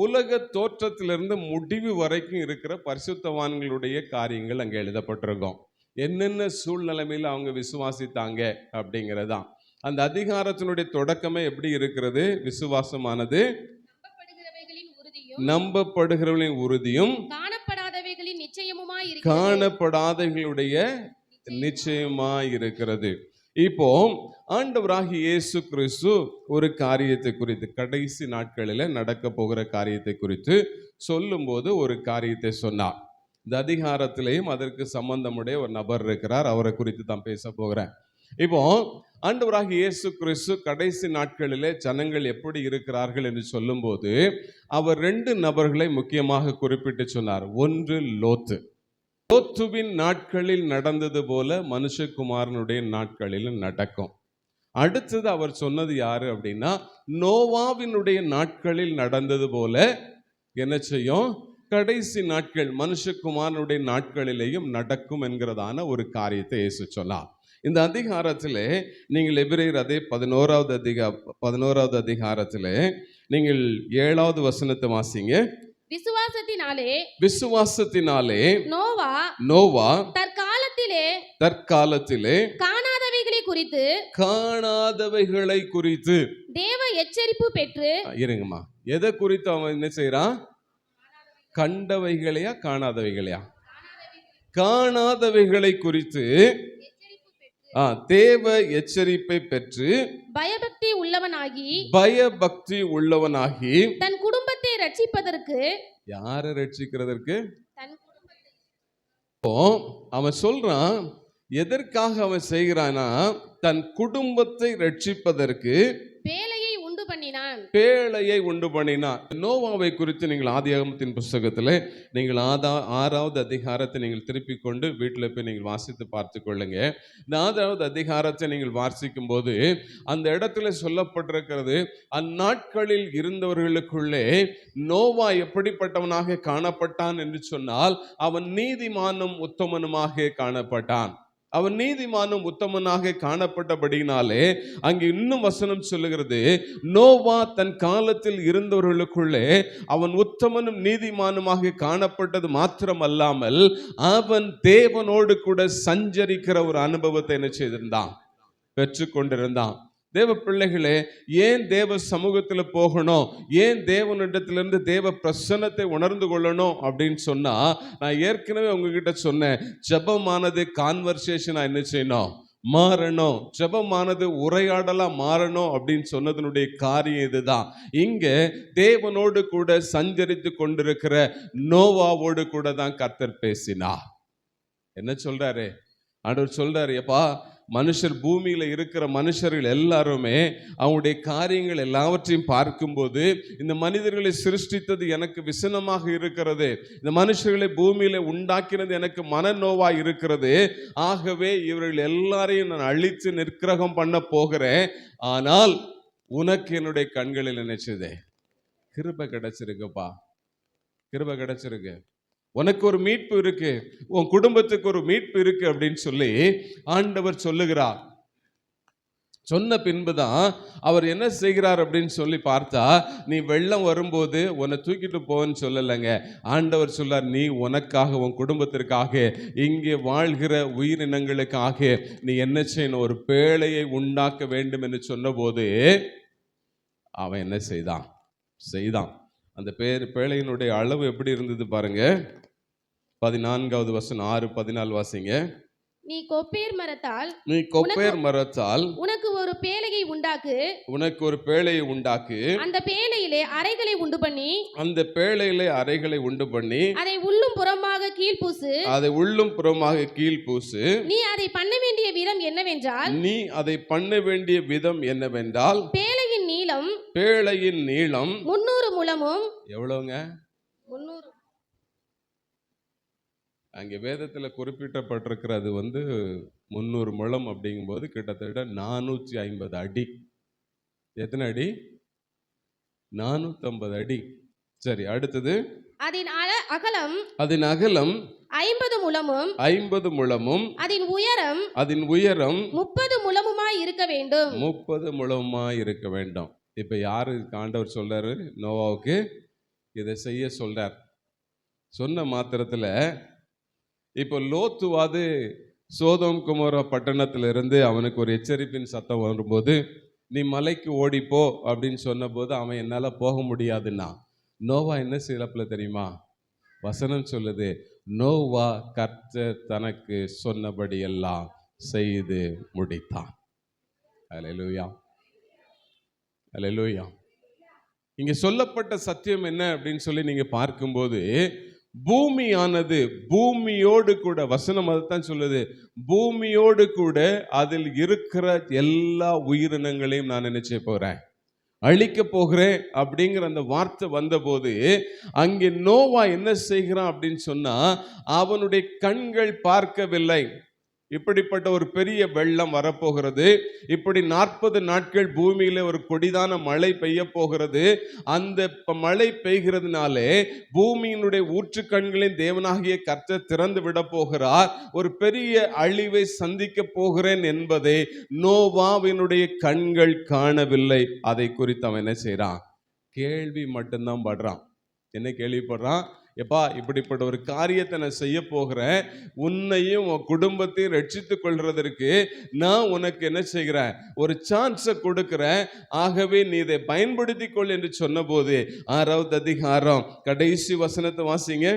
உலக தோற்றத்திலிருந்து முடிவு வரைக்கும் இருக்கிற பரிசுத்தவான்களுடைய காரியங்கள் அங்கே எழுதப்பட்டிருக்கும். என்னென்ன சூழ்நிலைமையில் அவங்க விசுவாசித்தாங்க அப்படிங்கிறதான். அந்த அதிகாரத்தினுடைய தொடக்கமே எப்படி இருக்கிறது? விசுவாசமானது நம்பப்படுகிறவர்களின் உறுதியும் காணப்படாதவர்களுடைய நிச்சயமாய் இருக்கிறது. இப்போ ஆண்டவராகிய இயேசு கிறிஸ்து ஒரு காரியத்தை குறித்து, கடைசி நாட்களில் நடக்க போகிற காரியத்தை குறித்து சொல்லும்போது ஒரு காரியத்தை சொன்னார். இந்த அதிகாரத்திலேயும் அதற்கு சம்பந்தமுடைய ஒரு நபர் இருக்கிறார். அவரை குறித்து தான் பேச போகிறேன். இப்போ ஆண்டவராகிய இயேசு கிறிஸ்து கடைசி நாட்களிலே ஜனங்கள் எப்படி இருக்கிறார்கள் என்று சொல்லும்போது அவர் 2 நபர்களை முக்கியமாக குறிப்பிட்டு சொன்னார். ஒன்று லோத்து. லோத்துவின் நாட்களில் நடந்தது போல மனுஷகுமாரனுடைய நாட்களில் நடக்கும். அடுத்தது அவர் சொன்னது யாரு அப்படின்னா, நோவாவினுடைய நாட்களில் நடந்தது போல என்ன செய்யும்? கடைசி நாட்கள் மனுஷகுமாரனுடைய நாட்களிலேயும் நடக்கும் என்கிறதான ஒரு காரியத்தை இயேசு சொன்னார். இந்த அதிகாரத்திலே நீங்கள் எபிரேயர் அதே 11வது அதிகாரத்திலே நீங்கள் 7வது வசனத்தை வாசிங்க. விசுவாசத்தினாலே நோவா தற்காலத்திலே காணாதவைகளை குறித்து தேவ எச்சரிப்பு பெற்று இருங்கம்மா, எதை குறித்து அவன் என்ன செய்யறான்? கண்டவைகளையா காணாதவைகளையா? காணாதவைகளை குறித்து தேவ எச்சரிப்பை பெற்று பயபக்தி உள்ளவனாகி தன் குடும்பத்தை ரட்சிப்பதற்கு. யாரை ரட்சிக்கிறதற்கு? தன் அவன் சொல்றான், எதற்காக அவன் செய்கிறானா? தன் குடும்பத்தை ரட்சிப்பதற்கு பேழையை உண்டு பண்ணினான். பேழையை உண்டு பண்ணினான். நோவாவை குறித்து நீங்கள் ஆதியாகமத்தின் புஸ்தகத்தில் நீங்கள் 6வது அதிகாரத்தை நீங்கள் திருப்பிக் கொண்டு வீட்டில் போய் நீங்கள் வாசித்து பார்த்து கொள்ளுங்க. இந்த 6வது அதிகாரத்தை நீங்கள் வாசிக்கும் போது அந்த இடத்துல சொல்லப்பட்டிருக்கிறது, அந்நாட்களில் இருந்தவர்களுக்குள்ளே நோவா எப்படிப்பட்டவனாக காணப்பட்டான் என்று சொன்னால், அவன் நீதிமானும் உத்தமனுமாக காணப்பட்டான். அவன் நீதிமானும் உத்தமனாக காணப்பட்டபடினாலே அங்கு இன்னும் வசனம் சொல்லுகிறது, நோவா தன் காலத்தில் இருந்தவர்களுக்குள்ளே அவன் உத்தமனும் நீதிமானுமாக காணப்பட்டது மாத்திரமல்லாமல் அவன் தேவனோடு கூட சஞ்சரிக்கிற ஒரு அனுபவத்தை என்ன செய்திருந்தான்? பெற்றுக்கொண்டிருந்தான். தேவ பிள்ளைகளே, ஏன் தேவ சமூகத்தில் போகணும், ஏன் தேவனிடத்திலிருந்து தேவ பிரசன்னத்தை உணர்ந்து கொள்ளணும் அப்படின்னு சொன்னா, நான் ஏற்கனவே உங்ககிட்ட சொன்னேன், ஜெபமானது கான்வர்சேஷனா என்ன செய்யணும்? மாறணும். ஜெபமானது உரையாடலா மாறணும் அப்படின்னு சொன்னதனுடைய காரியம் இதுதான். இங்க தேவனோடு கூட சஞ்சரித்து கொண்டிருக்கிற நோவாவோடு கூட தான் கர்த்தர் பேசினார். என்ன சொல்றாரு? ஆண்டவர் சொல்றாரு, எப்பா, மனுஷர் பூமியில இருக்கிற மனுஷர்கள் எல்லாருமே அவங்களுடைய காரியங்கள் எல்லாவற்றையும் பார்க்கும்போது, இந்த மனிதர்களை சிருஷ்டித்தது எனக்கு விசனமாக இருக்கிறது, இந்த மனுஷர்களை பூமியில உண்டாக்கினது எனக்கு மனநோவா இருக்கிறது, ஆகவே இவர்கள் எல்லாரையும் நான் அழித்து நிர்க்கிரகம் பண்ண போகிறேன். ஆனால் உனக்கு என்னுடைய கண்களில் நினைச்சது கிருபை கிடைச்சிருக்குப்பா, கிருபை கிடைச்சிருக்கு, உனக்கு ஒரு மீட்பு இருக்கு, உன் குடும்பத்துக்கு ஒரு மீட்பு இருக்கு அப்படின்னு சொல்லி ஆண்டவர் சொல்லுகிறார். சொன்ன பின்புதான் அவர் என்ன செய்கிறார் அப்படின்னு சொல்லி பார்த்தா, நீ வெள்ளம் வரும்போது உன்னை தூக்கிட்டு போன்னு சொல்லலைங்க. ஆண்டவர் சொல்லார், நீ உனக்காக உன் குடும்பத்திற்காக இங்கே வாழ்கிற உயிரினங்களுக்காக நீ என்ன செய்யணும்? ஒரு பேழையை உண்டாக்க வேண்டும் என்று சொன்னபோது அவன் என்ன செய்தான்? அந்த பேழையினுடைய அளவு எப்படி இருந்தது பாருங்க. 14வது வசனம் 6-14 வாசிங்க. நீ கொப்பேர் மரத்தால் உனக்கு ஒரு பேழையை உண்டாக்கு, அந்த பேழையிலே அறைகளை உண்டு பண்ணி அதை உள்ளும் புறமாக கீழ் பூசு. நீ அதை பண்ண வேண்டிய விதம் என்னவென்றால் பேழையின் நீளம் 300 முழமும். எவ்வளவுங்க? 300. அங்கே வேதத்தில் குறிப்பிட்டப்பட்டிருக்கிறது 300 முழம் அப்படிங்கும்போது கிட்டத்தட்ட 450 அடி. எத்தனை அடி? 450 அடி. சரி, அடுத்தது அதன் அகலம் 50 முழமும் அதன் உயரம் 30 முழமுமாய் இருக்க வேண்டும். இப்ப யாரு ஆண்டவர் சொல்றாரு? நோவாவுக்கு இதை செய்ய சொல்றார். சொன்ன மாத்திரத்துல இப்போ லோத்துவாது சோதோம் குமோரா பட்டணத்திலிருந்து அவனுக்கு ஒரு எச்சரிப்பின் சத்தம் வரும்போது, நீ மலைக்கு ஓடிப்போ அப்படின்னு சொன்னபோது அவன் என்னால் போக முடியாதுன்னா, நோவா என்ன செய்யறப்பல தெரியுமா? வசனம் சொல்லுது, நோவா கர்த்தர் தனக்கு சொன்னபடி எல்லாம் செய்து முடித்தான். அல்லேலூயா, அல்லேலூயா. இங்க சொல்லப்பட்ட சத்தியம் என்ன அப்படின்னு சொல்லி நீங்க பார்க்கும்போது, பூமியானது பூமியோடு கூட, வசனம் அதைத்தான் சொல்லுது, பூமியோடு கூட அதில் இருக்கிற எல்லா உயிரினங்களையும் நான் நினைச்சே போறேன், அழிக்க போகிறேன் அப்படிங்கிற அந்த வார்த்தை வந்தபோது அங்கே நோவா என்ன செய்கிறான் அப்படின்னு சொன்னா, அவனுடைய கண்கள் பார்க்கவில்லை, இப்படிப்பட்ட ஒரு பெரிய வெள்ளம் வரப்போகிறது, இப்படி 40 நாட்கள் பூமியில ஒரு கொடிதான மழை பெய்ய போகிறது, அந்த மழை பெய்கிறதுனாலே பூமியினுடைய ஊற்று கண்களின் தேவனாகிய கர்த்தர் திறந்து விட போகிறார், ஒரு பெரிய அழிவை சந்திக்க போகிறேன் என்பதை நோவாவினுடைய கண்கள் காணவில்லை. அதை குறித்து அவன் என்ன செய்யறான்? கேள்வி மட்டும்தான் படுறான். என்ன கேள்விப்படுறான்? எப்பா இப்படிப்பட்ட ஒரு காரியத்தை நான் செய்ய போகிறேன், உன்னையும் உன் குடும்பத்தையும் ரட்சித்துக் கொள்றதற்கு நான் உனக்கு என்ன செய்கிறேன், ஒரு சான்ஸை கொடுக்கிறேன், ஆகவே நீ இதை பயன்படுத்திக் கொள் என்று சொன்னபோது 6வது அதிகாரம் கடைசி வசனத்தை வாசிங்க.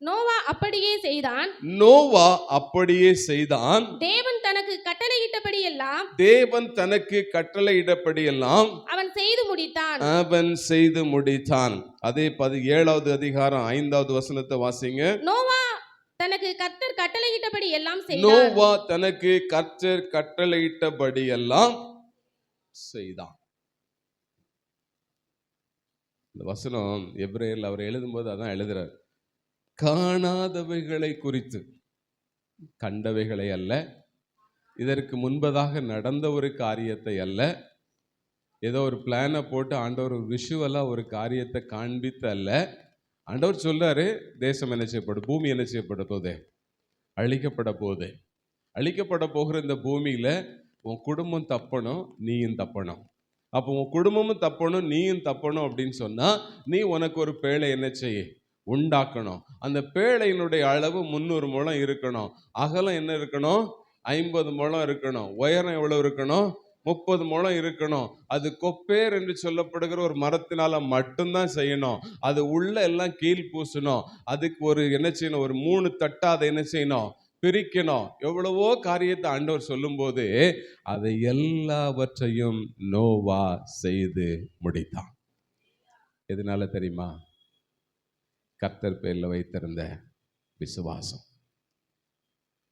நோவா அப்படியே செய்தான். நோவா அப்படியே செய்தான். தேவன் தனக்கு கட்டளையிட்டபடியெல்லாம் தேவன் தனக்கு கட்டளையிட்டபடியெல்லாம் அவன் செய்து முடித்தான். அவன் செய்து முடித்தான். அதே 17வது அதிகாரம் 5வது வசனத்தை வாசிங்க. நோவா தனக்கு கர்த்தர் கட்டளையிட்டபடி எல்லாம் செய்தான். நோவா தனக்கு கர்த்தர் கட்டளையிட்டபடி எல்லாம் செய்தான். இந்த வசனம் எபிரேயர்ல அவர் எழுதும்போது அதான் எழுதுறார். காணாதவைகளை குறித்து, கண்டவைகளை அல்ல, இதற்கு முன்பதாக நடந்த ஒரு காரியத்தை அல்ல, ஏதோ ஒரு பிளானை போட்டு ஆண்டவர் ஒரு விஷுவலா ஒரு காரியத்தை காண்பித்து அல்ல. ஆண்டவர் சொல்றாரு, தேசம் என்ன செய்யப்படும், பூமி என்ன செய்யப்பட போகுது, அழிக்கப்பட போகுது. அழிக்கப்பட போகிற இந்த பூமியில உன் குடும்பம் தப்பணும், நீயும் தப்பணும். அப்போ உன் குடும்பமும் தப்பணும், நீயும் தப்பணும் அப்படின்னு சொன்னா நீ உனக்கு ஒரு பேழை என்ன செய்ய உண்டாக்கணும். அந்த பேழையினுடைய அளவு 300 முழம் இருக்கணும். அகலம் என்ன இருக்கணும், 50 முழம் இருக்கணும். உயரம் எவ்வளவு இருக்கணும், 30 முழம் இருக்கணும். அது கொப்பேர் என்று சொல்லப்படுகிற ஒரு மரத்தினால மட்டும்தான் செய்யணும். அது உள்ள எல்லாம் கீழ் பூசணும். அதுக்கு ஒரு என்ன செய்யணும், ஒரு 3 தட்டா அதை என்ன செய்யணும், பிரிக்கணும். எவ்வளவோ காரியத்தை ஆண்டவர் சொல்லும்போது அதை எல்லாவற்றையும் நோவா செய்து முடித்தான். எதனால தெரியுமா, கர்த்தர் பேர்ல வைத்திருந்த விசுவாசம்.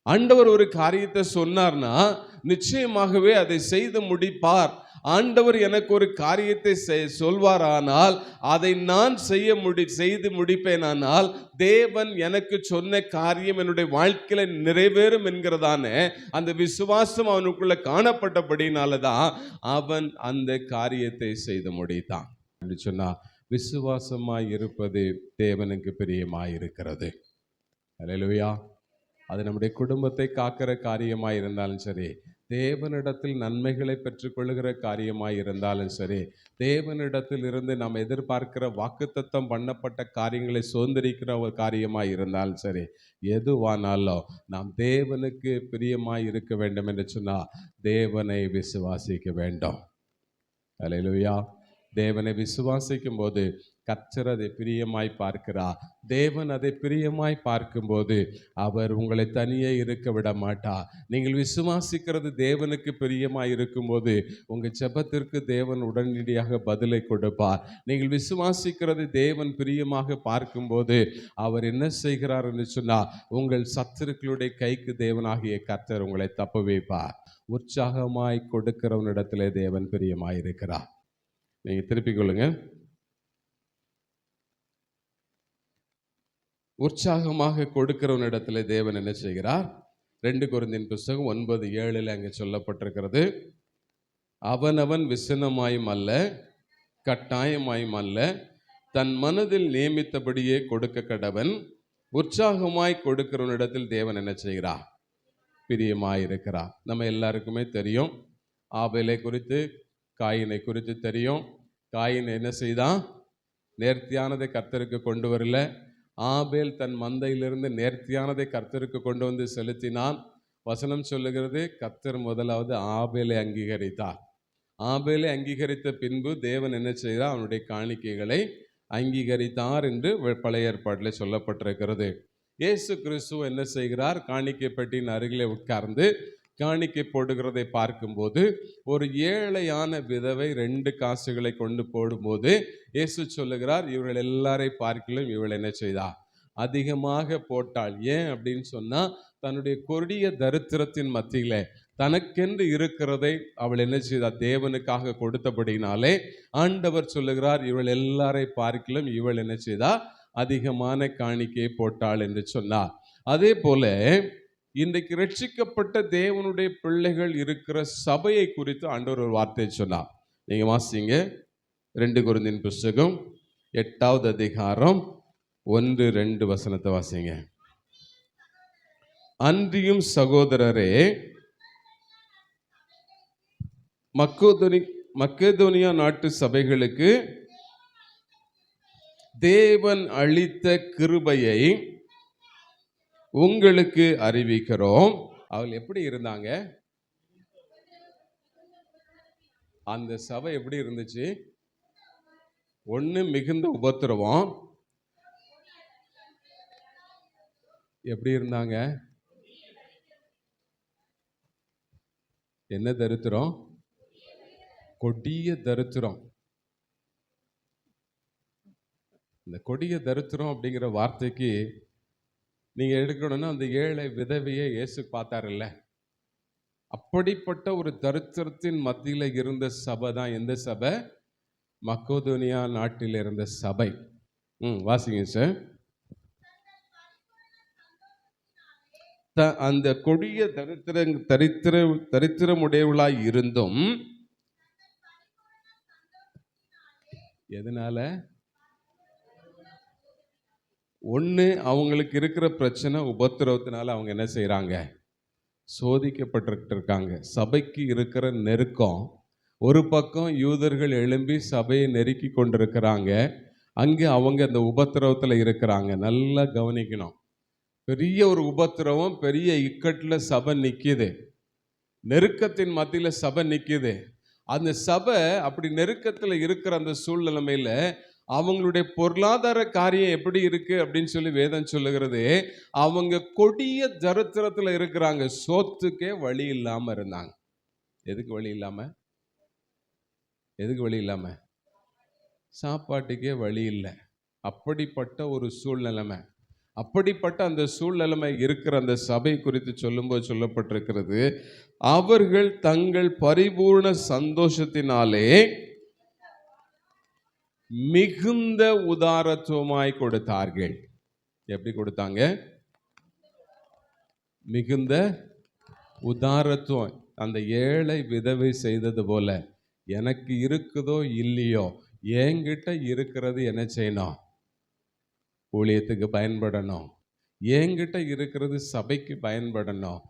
ஆண்டவர் ஒரு காரியத்தை சொன்னார்னா நிச்சயமாகவே அதை செய்து முடிப்பார். ஆண்டவர் எனக்கு ஒரு காரியத்தை சொல்வாரானால் அதை நான் செய்து முடிப்பேனானால் தேவன் எனக்கு சொன்ன காரியம் என்னுடைய வாழ்க்கையில நிறைவேறும் என்கிறதான அந்த விசுவாசம் அவனுக்குள்ள காணப்பட்டபடினாலதான் அவன் அந்த காரியத்தை செய்து முடித்தான் என்று சொன்னா, விசுவாசமாய் இருப்பது தேவனுக்கு பிரியமாய் இருக்கிறது. அல்லேலூயா. அது நம்முடைய குடும்பத்தை காக்கிற காரியமாய் இருந்தாலும் சரி, தேவனிடத்தில் நன்மைகளை பெற்றுக்கொள்ளுகிற காரியமாய் இருந்தாலும் சரி, தேவனிடத்தில் இருந்து நாம் எதிர்பார்க்கிற வாக்குத்தத்தம் பண்ணப்பட்ட காரியங்களை சுதந்திரிக்கிற ஒரு காரியமாய் இருந்தாலும் சரி, எதுவானாலும் நாம் தேவனுக்கு பிரியமாய் இருக்க வேண்டும் என்று சொன்னால் தேவனை விசுவாசிக்க வேண்டும். அல்லேலூயா. தேவனை விசுவாசிக்கும் போது கர்த்தர் அதை பிரியமாய் பார்க்கிறார். தேவன் அதை பிரியமாய் பார்க்கும்போது அவர் உங்களை தனியே இருக்க விட மாட்டார். நீங்கள் விசுவாசிக்கிறது தேவனுக்கு பிரியமாய் இருக்கும்போது உங்கள் ஜெபத்திற்கு தேவன் உடனடியாக பதிலை கொடுப்பார். நீங்கள் விசுவாசிக்கிறது தேவன் பிரியமாக பார்க்கும்போது அவர் என்ன செய்கிறார் என்று சொன்னால், உங்கள் சத்துருக்களுடைய கைக்கு தேவனாகிய கர்த்தர் உங்களை தப்பு வைப்பார். உற்சாகமாய் கொடுக்கிறவனிடத்திலே தேவன் பிரியமாய் இருக்கிறார். நீங்க திருப்பிக் கொள்ளுங்க. உற்சாகமாக கொடுக்கிறவனிடத்துல தேவன் என்ன செய்கிறார்? 2 கொரிந்தியர் புத்தகம் 9:7 அங்கே சொல்லப்பட்டிருக்கிறது. அவனவன் விசனமாயும் அல்ல, கட்டாயமாயும் அல்ல, தன் மனதில் நியமித்தபடியே கொடுக்க கடவன். உற்சாகமாய் கொடுக்கிறவனிடத்தில் தேவன் என்ன செய்கிறார்? பிரியமாய் இருக்கிறார். நம்ம எல்லாருக்குமே தெரியும், ஆபேலை குறித்து, காயினை குறித்து தெரியும். காயின் என்ன செய்தான்? நேர்த்தியானதை கர்த்தருக்கு கொண்டு வரல. ஆபேல் தன் மந்தையிலிருந்து நேர்த்தியானதை கர்த்தருக்கு கொண்டு வந்து செலுத்தினான். வசனம் சொல்லுகிறது, கர்த்தர் முதலாவது ஆபேலை அங்கீகரித்தார். ஆபேலை அங்கீகரித்த பின்பு தேவன் என்ன செய்தார்? அவனுடைய காணிக்கைகளை அங்கீகரித்தார் என்று பழைய ஏற்பாட்டில் சொல்லப்பட்டிருக்கிறது. இயேசு கிறிஸ்து என்ன செய்கிறார்? காணிக்கை பெட்டியின் அருகிலே உட்கார்ந்து காணிக்கை போடுகிறதை பார்க்கும்போது ஒரு ஏழையான விதவை 2 காசுகளை கொண்டு போடும்போது இயேசு சொல்லுகிறார், இவர்கள் எல்லாரை பார்க்கிலும் இவள் என்ன செய்தார்? அதிகமாக போட்டாள். ஏன் அப்படின்னு சொன்னா, தன்னுடைய கொடிய தரித்திரத்தின் மத்தியில தனக்கென்று இருக்கிறதை அவள் என்ன செய்தார்? தேவனுக்காக கொடுத்தபடினாலே ஆண்டவர் சொல்லுகிறார், இவள் எல்லாரை பார்க்கிலும் இவள் என்ன செய்தார்? அதிகமான காணிக்கையை போட்டாள் என்று சொன்னார். அதே போல இன்றைக்கு ரட்சிக்கப்பட்ட தேவனுடைய பிள்ளைகள் இருக்கிற சபையை குறித்து ஆண்டவர் ஒரு வார்த்தையை சொன்னார். நீங்க வாசிங்க, 2 கொரிந்தியர் புத்தகம் 8வது அதிகாரம் 1-2 வசனத்தை வாசிங்க. அன்றியும் சகோதரரே, மக்கெதோனியா நாட்டு சபைகளுக்கு தேவன் அளித்த கிருபையை உங்களுக்கு அறிவிக்கிறோம். அவள் எப்படி இருந்தாங்க? அந்த சபை எப்படி இருந்துச்சு? ஒண்ணு மிகுந்த உபத்திரவம். எப்படி இருந்தாங்க? என்ன தரித்திரம்? கொடிய தரித்திரம். இந்த கொடிய தரித்திரம் அப்படிங்கிற வார்த்தைக்கு நீங்க எடுக்கணும்னா அந்த ஏழை விதவையை இயேசு பார்த்தாருல்ல, அப்படிப்பட்ட ஒரு தரித்திரத்தின் மத்தியில இருந்த சபை தான் எந்த சபை? மக்கோதோனியா நாட்டில் இருந்த சபை. வாசிங்க சார். அந்த கொடிய தரித்திரமுடையவளாய் இருந்தும் எதனால? ஒண்ணு, அவங்களுக்கு இருக்கிற பிரச்சனை உபத்திரவத்தினால அவங்க என்ன செய்யறாங்க? சோதிக்கப்பட்டு இருக்காங்க. சபைக்கு இருக்கிற நெருக்கம், ஒரு பக்கம் யூதர்கள் எழும்பி சபையை நெருக்கி கொண்டிருக்கிறாங்க, அங்கே அவங்க அந்த உபத்திரவத்தில் இருக்கிறாங்க. நல்லா கவனிக்கணும். பெரிய ஒரு உபத்திரவம், பெரிய இக்கட்டில் சபை நிற்கிது, நெருக்கத்தின் மத்தியில் சபை நிற்கிது. அந்த சபை அப்படி நெருக்கத்தில் இருக்கிற அந்த சூழ்நிலைமையில் அவங்களுடைய பொருளாதார காரியம் எப்படி இருக்கு அப்படின்னு சொல்லி வேதம் சொல்லுகிறது. அவங்க கொடிய தரித்திரத்தில் இருக்கிறாங்க. சோத்துக்கே வழி இல்லாம இருந்தாங்க. எதுக்கு வழி இல்லாம? எதுக்கு வழி இல்லாம? சாப்பாட்டுக்கே வழி இல்லை. அப்படிப்பட்ட ஒரு சூழ்நிலைமை. அப்படிப்பட்ட அந்த சூழ்நிலைமை இருக்கிற அந்த சபை குறித்து சொல்லும்போது சொல்லப்பட்டிருக்கிறது, அவர்கள் தங்கள் பரிபூர்ண சந்தோஷத்தினாலே மிகுந்த உதாரத்துவமாய் கொடுத்தார்கள். எப்படி கொடுத்தாங்க? மிகுந்த உதாரத்துவம். அந்த ஏழை விதவை செய்தது போல, எனக்கு இருக்குதோ இல்லையோ, என்கிட்ட இருக்கிறது என்ன செய்யணும்? ஊழியத்துக்கு பயன்படணும். என்கிட்ட இருக்கிறது சபைக்கு பயன்படணும்.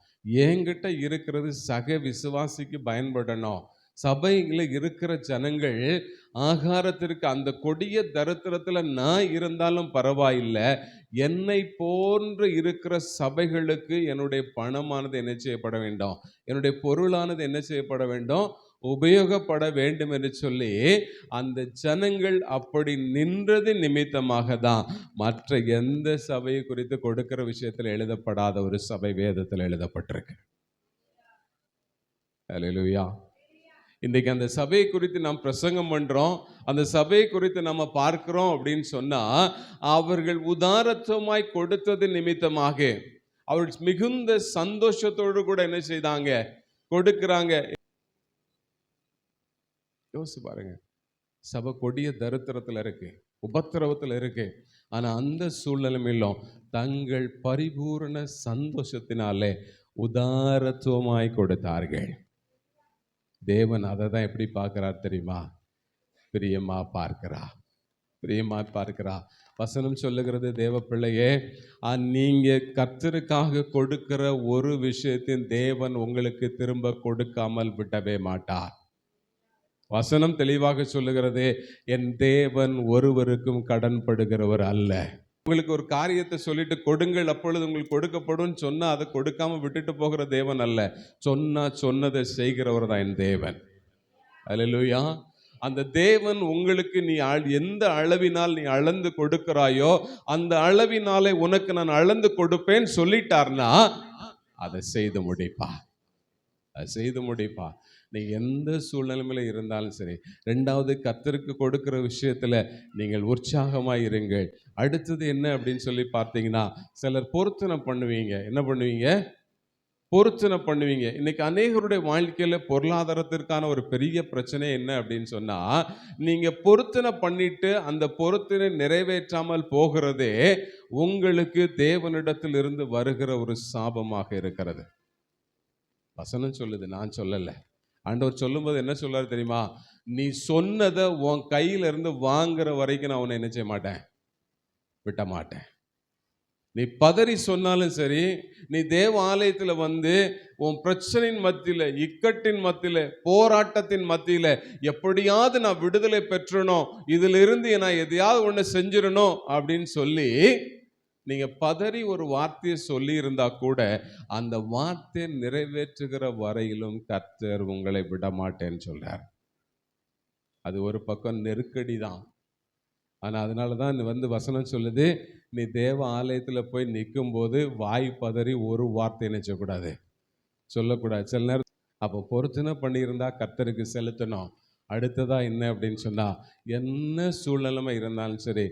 என்கிட்ட இருக்கிறது சக விசுவாசிக்கு பயன்படணும். சபையில் இருக்கிற ஜனங்கள் ஆகாரத்திற்கு அந்த கொடிய தரித்திரத்தில் நான் இருந்தாலும் பரவாயில்லை, என்னை போன்று இருக்கிற சபைகளுக்கு என்னுடைய பணமானது என்ன செய்யப்பட வேண்டும்? என்னுடைய பொருளானது என்ன செய்யப்பட வேண்டும்? உபயோகப்பட வேண்டும் என்று சொல்லி அந்த ஜனங்கள் அப்படி நின்றது நிமித்தமாக தான் மற்ற எந்த சபையை குறித்து கொடுக்கிற விஷயத்தில் எழுதப்படாத ஒரு சபை வேதத்தில் எழுதப்பட்டிருக்கு. அல்லேலூயா. இன்றைக்கு அந்த சபையை குறித்து நாம் பிரசங்கம் பண்றோம், அந்த சபையை குறித்து நம்ம பார்க்கிறோம் அப்படின்னு சொன்னா, அவர்கள் உதாரத்துவமாய் கொடுத்தது நிமித்தமாக அவர்கள் மிகுந்த சந்தோஷத்தோடு கூட என்ன செய்தாங்க? கொடுக்கிறாங்க. யோசிச்சு பாருங்க. சபை கொடிய தரித்திரத்தில் இருக்கு, உபத்திரவத்தில் இருக்கு. ஆனா அந்த சூழ்நிலையிலும் தங்கள் பரிபூர்ண சந்தோஷத்தினாலே உதாரத்துவமாய் கொடுத்தார்கள். தேவன் அதை தான் எப்படி பார்க்கிறார் தெரியுமா? பிரியமா பார்க்கிறா, பிரியமா பார்க்கிறா. வசனம் சொல்லுகிறது, தேவ பிள்ளையே, நீங்க கர்த்தருக்காக கொடுக்கிற ஒரு விஷயத்தின் தேவன் உங்களுக்கு திரும்ப கொடுக்காமல் விடவே மாட்டார். வசனம் தெளிவாக சொல்லுகிறது, என் தேவன் ஒருவருக்கும் கடன் படுகிறவர் அல்ல. உங்களுக்கு ஒரு காரியத்தை சொல்லிட்டு கொடுங்கள் அப்பொழுது உங்களுக்கு கொடுக்கப்படும் சொன்னா அதை கொடுக்காம விட்டுட்டு போகிற தேவன் அல்ல. சொன்னா சொன்னதை செய்கிறவர் தான் என் தேவன். அல்லேலூயா. அந்த தேவன் உங்களுக்கு நீ எந்த அளவினால் நீ அளந்து கொடுக்கிறாயோ அந்த அளவினாலே உனக்கு நான் அளந்து கொடுப்பேன் சொல்லிட்டார்னா அதை செய்து முடிப்பா, அதை செய்து முடிப்பா. நீ எந்த சூழ்நிலையில இருந்தாலும் சரி. ரெண்டாவது, கர்த்தருக்கு கொடுக்கிற விஷயத்துல நீங்கள் உற்சாகமாய் இருங்கள். அடுத்தது என்ன அப்படின்னு சொல்லி பார்த்தீங்கன்னா, சிலர் பொருத்தனை பண்ணுவீங்க. என்ன பண்ணுவீங்க? பொருத்தனை பண்ணுவீங்க. இன்னைக்கு அநேகருடைய வாழ்க்கையில பொருளாதாரத்திற்கான ஒரு பெரிய பிரச்சனை என்ன அப்படின்னு சொன்னா, நீங்க பொருத்தனை பண்ணிட்டு அந்த பொருத்தனை நிறைவேற்றாமல் போகிறதே உங்களுக்கு தேவனிடத்தில் இருந்து வருகிற ஒரு சாபமாக இருக்கிறது. வசனம் சொல்லுது, நான் சொல்லல. ஆண்டவர் சொல்லும்போது என்ன சொல்றாரு தெரியுமா? நீ சொன்னதை உன் கையில இருந்து வாங்குற வரைக்கும் நான் உன்னை என்ன செய்ய மாட்டேன்? விட்ட மாட்டேன். நீ பதறி சொன்னாலும் சரி, நீ தேவ ஆலயத்துல வந்து உன் பிரச்சனையின் மத்தியில, இக்கட்டின் மத்தியில, போராட்டத்தின் மத்தியில எப்படியாவது நான் விடுதலை பெற்றணும், இதுல இருந்து நான் எதையாவது ஒண்ணு செஞ்சிடணும் அப்படின்னு சொல்லி நீங்க பதறி ஒரு வார்த்தையை சொல்லி இருந்தா கூட அந்த வார்த்தையை நிறைவேற்றுகிற வரையிலும் கர்த்தர் உங்களை விட மாட்டேன்னு சொல்றார். அது ஒரு பக்கம் நெருக்கடி தான். ஆனா அதனாலதான் வந்து வசனம் சொல்லுது, நீ தேவ ஆலயத்துல போய் நிற்கும் போது வாய் பதறி ஒரு வார்த்தை நினைச்சக்கூடாது, சொல்லக்கூடாது. சில நேரம் அப்போ பொருத்தனை பண்ணியிருந்தா கர்த்தருக்கு செலுத்தணும். அடுத்ததா என்ன அப்படின்னு சொன்னா, என்ன சூழ்நிலைமை இருந்தாலும் சரி,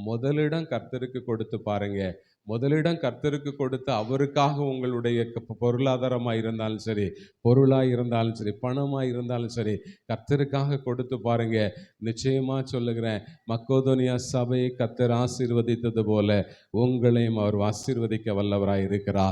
முதலிடம் கர்த்தருக்கு கொடுத்து பாருங்க. முதலிடம் கர்த்தருக்கு கொடுத்து அவருக்காக உங்களுடைய பொருளாதாரமா இருந்தாலும் சரி, பொருளா இருந்தாலும் சரி, பணமா இருந்தாலும் சரி, கர்த்தருக்காக கொடுத்து பாருங்க. நிச்சயமா சொல்லுகிறேன், மக்கோதோனியா சபையை கர்த்தர் ஆசீர்வதித்தது போல உங்களையும் அவர் ஆசீர்வதிக்க வல்லவராய் இருக்கிறார்.